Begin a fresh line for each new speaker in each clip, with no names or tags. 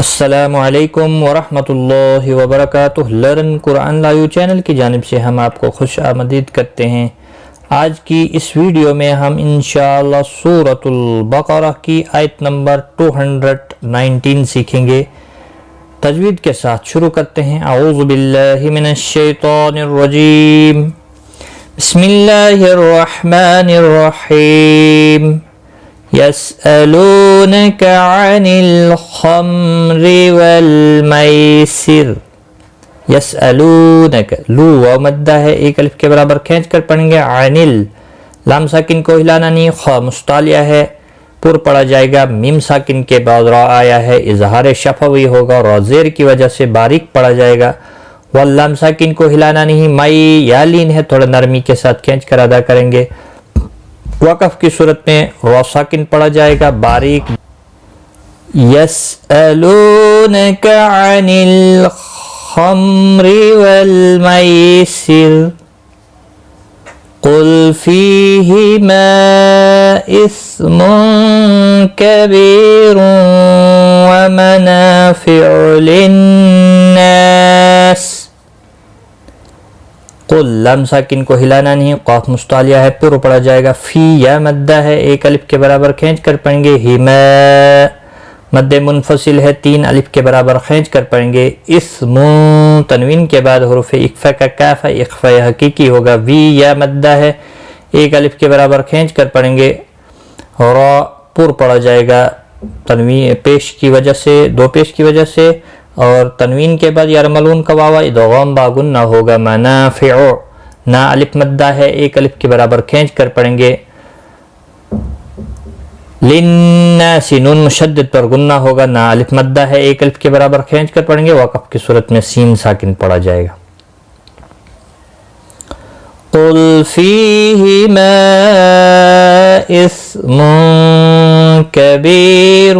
السلام علیکم ورحمۃ اللہ وبرکاتہ۔ لرن قرآن لائیو چینل کی جانب سے ہم آپ کو خوش آمدید کرتے ہیں۔ آج کی اس ویڈیو میں ہم انشاءاللہ سورۃ البقرہ کی آیت نمبر 219 سیکھیں گے۔ تجوید کے ساتھ شروع کرتے ہیں۔ اعوذ باللہ من الشیطان الرجیم، بسم اللہ الرحمن الرحیم۔ يسألونك عن الخمر والمیسر۔ یسألونک، لو و مدہ ہے، ایک الف کے برابر کھینچ کر پڑھیں گے۔ عن لام ساکن کو ہلانا نہیں، خا مستعلیہ ہے، پر پڑھا جائے گا۔ میم ساکن کے بعد را آیا ہے، اظہار شفوی ہوگا، را زیر کی وجہ سے باریک پڑھا جائے گا۔ واللام ساکن کو ہلانا نہیں، مائی یا لین ہے، تھوڑا نرمی کے ساتھ کھینچ کر ادا کریں گے۔ وقف کی صورت میں را ساکن پڑھا جائے گا، باریک۔ یسألونک عن الخمر والمیسر قل فیہما اسم کبیر ومنافع للناس۔ قل لام ساکن کو ہلانا نہیں، قاف مستعلیہ ہے، پھر پڑھا جائے گا۔ فی یا مدہ ہے، ایک الف کے برابر کھینچ کر پڑھیں گے۔ ہما مد منفصل ہے، تین الف کے برابر کھینچ کر پڑھیں گے۔ اسم تنوین کے بعد حروف اخفا کا کاف ہے، اخفا حقیقی ہوگا۔ وی یا مدہ ہے، ایک الف کے برابر کھینچ کر پڑھیں گے۔ را پر پڑھا جائے گا تنوین پیش کی وجہ سے، دو پیش کی وجہ سے، اور تنوین کے بعد یرملون کا واوا ادغام باغن نہ ہوگا۔ منافع نا الف مدہ ہے، ایک الف کے برابر کھینچ کر پڑھیں گے۔ للناس نون مشدد پر گنہ ہوگا، نا الف مدہ ہے، ایک الف کے برابر کھینچ کر پڑھیں گے۔ وقف کی صورت میں سین ساکن پڑھا جائے گا۔ قل فیہما اسم کبیر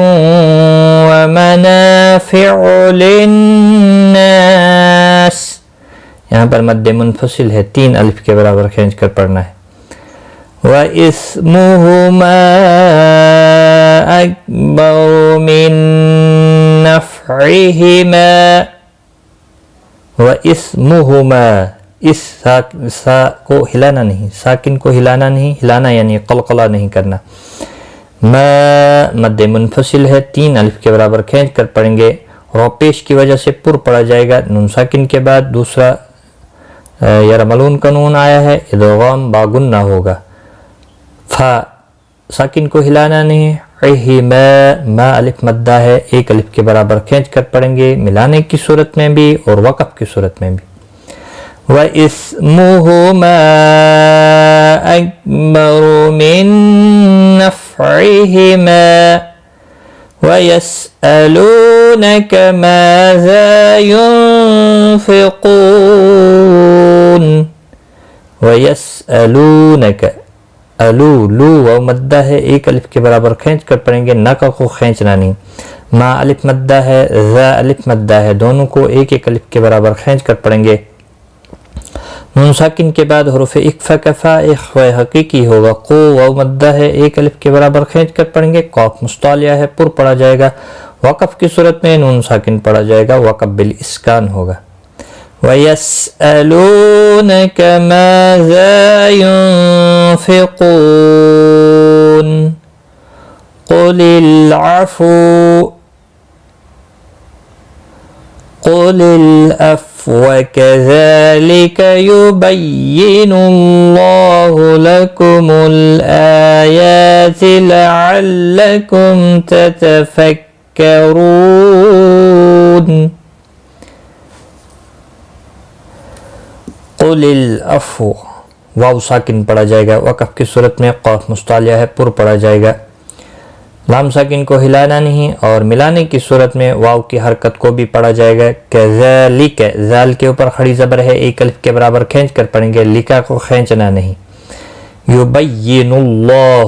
ومنافع للناس، یہاں پر مد منفصل ہے، تین الف کے برابر کھینچ کر پڑھنا ہے۔ وَإِسْمُهُمَا أَكْبَرُ مِن نَفْعِهِمَا۔ وَإِسْمُهُمَا، اس سا کو ہلانا نہیں، ساکن کو ہلانا نہیں، ہلانا یعنی قلقلہ نہیں کرنا۔ ما مد منفصل ہے، تین الف کے برابر کھینچ کر پڑھیں گے۔ را پیش کی وجہ سے پر پڑھا جائے گا، نون ساکن کے بعد دوسرا یرملون کا نون آیا ہے، ادغام باغن نہ ہوگا۔ فا ساکن کو ہلانا نہیں، عہما ما الف مدہ ہے، ایک الف کے برابر کھینچ کر پڑھیں گے، ملانے کی صورت میں بھی اور وقف کی صورت میں بھی۔ وَإِسْمُهُمَا أَكْبَرُ مِن نَفْعِهِمَا وَيَسْأَلُونَكَ مَاذَا يُنْفِقُونَ۔ وَيَسْأَلُونَكَ، الو لو و مدہ ہے، ایک الف کے برابر کھینچ کر پڑھیں گے، نقا کو کھینچنا نہیں۔ ما الف مدہ ہے، ذا الف مدہ ہے، دونوں کو ایک ایک الف کے برابر کھینچ کر پڑھیں گے۔ نون ساکن کے بعد حروف اخفا کا فا اخفا حقیقی ہوگا۔ قو و مدہ ہے، ایک الف کے برابر کھینچ کر پڑھیں گے۔ قاف مستعلیہ ہے، پر پڑھا جائے گا۔ وقف کی صورت میں نون ساکن پڑھا جائے گا، وقف بالاسکان ہوگا۔ وَيَسْأَلُونَكَ مَاذَا يُنْفِقُونَ قُلِ الْعَفْوَ كَذَلِكَ يُبَيِّنُ اللَّهُ لَكُمُ الْآيَاتِ لَعَلَّكُمْ تَتَفَكَّرُونَ۔ قُلِ الْعَفْوَ واو ساکن پڑھا جائے گا، وقف کی صورت میں قاف مستعلیہ ہے، پر پڑھا جائے گا۔ لام ساکن کو ہلانا نہیں، اور ملانے کی صورت میں واو کی حرکت کو بھی پڑھا جائے گا۔ کذالک، ذال کے اوپر کھڑی زبر ہے، ایک الف کے برابر کھینچ کر پڑھیں گے، لکا کو کھینچنا نہیں۔ یبین اللہ،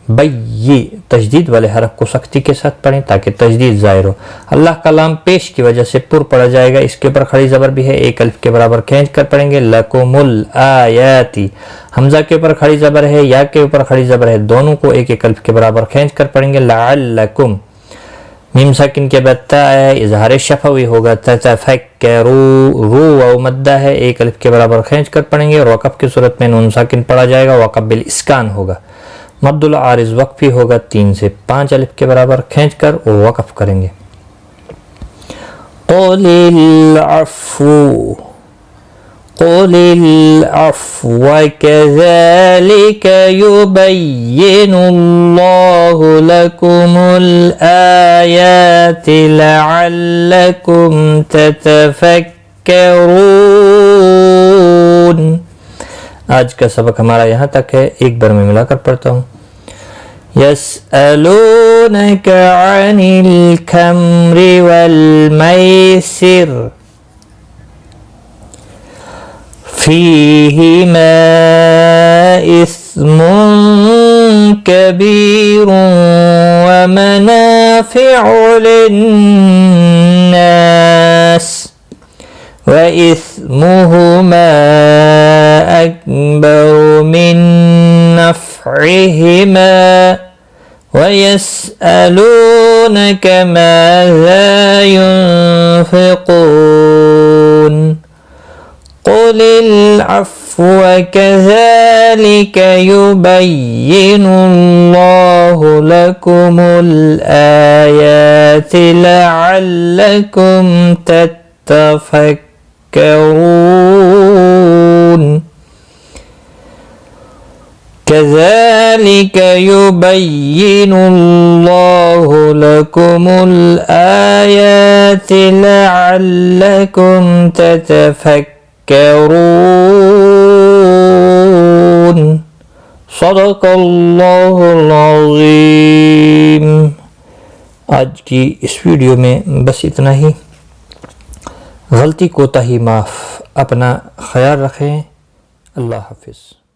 بی تجدید والے حرف کو سختی کے ساتھ پڑھیں تاکہ تجدید ظاہر ہو۔ اللہ کا لام پیش کی وجہ سے پر پڑھا جائے گا، اس کے اوپر کھڑی زبر بھی ہے، ایک الف کے برابر کھینچ کر پڑھیں گے۔ لکم الآیاتی، حمزہ کے اوپر کھڑی زبر ہے، یا کے اوپر کھڑی زبر ہے، دونوں کو ایک ایک الف کے برابر کھینچ کر پڑھیں گے۔ لعلکم، میم ساکن کے بعد تا ہے اظہار شفوی ہوگا تتفکرو، رو و مدہ ہے، ایک الف کے برابر کھینچ کر پڑھیں گے، اور وقف کی صورت میں نون ساکن پڑھا جائے گا، وقف بالاسکان ہوگا، مد العارض وقفی ہوگا، 3 سے 5 الف کے برابر کھینچ کر اور وقف کریں گے۔ قُلِ الْعَفْوُ قُلِ الْعَفْوَ كَذَلِكَ يُبَيِّنُ اللَّهُ لَكُمُ الْآيَاتِ لَعَلَّكُمْ تَتَفَكَّرُونَ۔ آج کا سبق ہمارا یہاں تک ہے، ایک بار میں ملا کر پڑھتا ہوں۔ يَسْأَلُونَكَ عَنِ الْخَمْرِ وَالْمَيْسِرِ فِيهِمَا إِثْمٌ كَبِيرٌ وَمَنَافِعُ لِلنَّاسِ وَإِثْمُهُمَا أَكْبَرُ مِنْ نَفْعِهِمَا وَيَسْأَلُونَكَ مَاذَا يُنْفِقُونَ قُلِ الْعَفْوَ كَذَلِكَ يُبَيِّنُ اللَّهُ لَكُمُ الْآيَاتِ لَعَلَّكُمْ تَتَفَكَّرُونَ كَذَلِكَ يُبَيِّنُ اللَّهُ لَكُمُ الْآيَاتِ لَعَلَّكُمْ تَتَفَكَّرُونَ۔ صدق اللہ العظیم۔ آج کی اس ویڈیو میں بس اتنا ہی۔ غلطی کوتاہی معاف، اپنا خیال رکھیں، اللہ حافظ۔